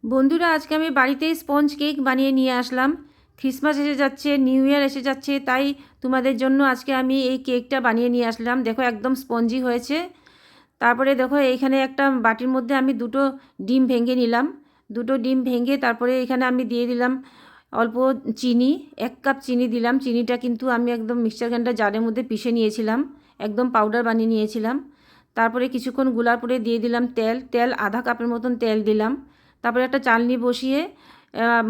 বন্ধুরা, আজকে আমি বাড়িতেই স্পঞ্জ কেক বানিয়ে নিয়ে আসলাম। ক্রিসমাস এসে যাচ্ছে, নিউ ইয়ার এসে যাচ্ছে, তাই তোমাদের জন্য আজকে আমি এই কেকটা বানিয়ে নিয়ে আসলাম। দেখো একদম স্পঞ্জি হয়েছে। তারপরে দেখো এইখানে একটা বাটির মধ্যে আমি দুটো ডিম ভেঙে নিলাম। দুটো ডিম ভেঙে তারপরে এখানে আমি দিয়ে দিলাম অল্প চিনি। 1 কাপ চিনি দিলাম। চিনিটা কিন্তু আমি একদম মিক্সচার গ্রাইন্ডার জারের মধ্যে পিষে নিয়েছিলাম, একদম পাউডার বানিয়ে নিয়েছিলাম। তারপরে কিছুক্ষণ গুলার পরে দিয়ে দিলাম তেল 1/2 কাপের মতন তেল দিলাম। তারপরে একটা চালনি বসিয়ে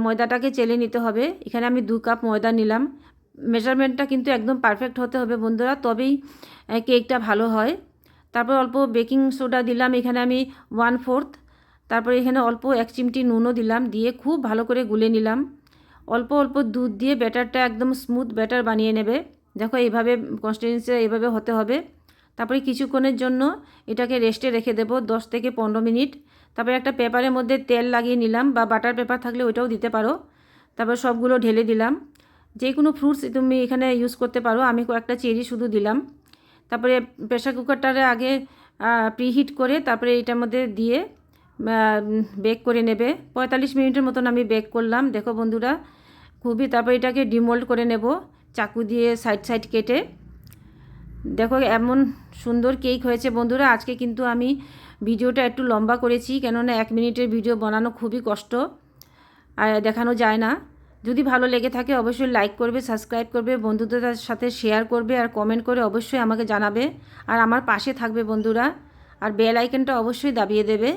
ময়দাটাকে চেলে নিতে হবে। এখানে আমি 2 কাপ ময়দা নিলাম। মেজারমেন্টটা কিন্তু একদম পারফেক্ট হতে হবে বন্ধুরা, তবেই কেকটা ভালো হয়। তারপর অল্প বেকিং সোডা দিলাম, এখানে আমি 1/4। তারপরে এখানে অল্প 1 চিমটি নুনও দিলাম, দিয়ে খুব ভালো করে গুলে নিলাম। অল্প অল্প দুধ দিয়ে ব্যাটারটা একদম স্মুথ ব্যাটার বানিয়ে নেবে। দেখো এইভাবে কনসিস্টেন্সি এইভাবে হতে হবে। তারপরে কিছুক্ষণের জন্য এটাকে রেস্টে রেখে দেবো, 10 থেকে 15 মিনিট। তারপরে একটা পেপারের মধ্যে তেল লাগিয়ে নিলাম, বা বাটার পেপার থাকলে ওইটাও দিতে পারো। তারপর সবগুলো ঢেলে দিলাম। যে কোনো ফ্রুটস তুমি এখানে ইউজ করতে পারো, আমি কয়েকটা চেরি শুধু দিলাম। তারপরে প্রেশার কুকারটারে আগে প্রিহিট করে তারপরে এটার মধ্যে দিয়ে বেক করে নেবে। 45 মিনিটের মতন আমি বেক করলাম। দেখো বন্ধুরা খুবই, তারপরে এটাকে ডিমোল্ড করে নেব চাকু দিয়ে সাইড সাইড কেটে। দেখো এমন সুন্দর কেক হয়েছে বন্ধুরা। আজকে কিন্তু আমি ভিডিওটা একটু লম্বা করেছি, কেননা 1 মিনিটের ভিডিও বানানো খুবই কষ্ট আর দেখানো যায় না। যদি ভালো লেগে থাকে অবশ্যই লাইক করবে, সাবস্ক্রাইব করবে, বন্ধুদের সাথে শেয়ার করবে, আর কমেন্ট করে অবশ্যই আমাকে জানাবে। আর আমার পাশে থাকবে বন্ধুরা, আর বেল আইকনটা অবশ্যই দাবিয়ে দেবে।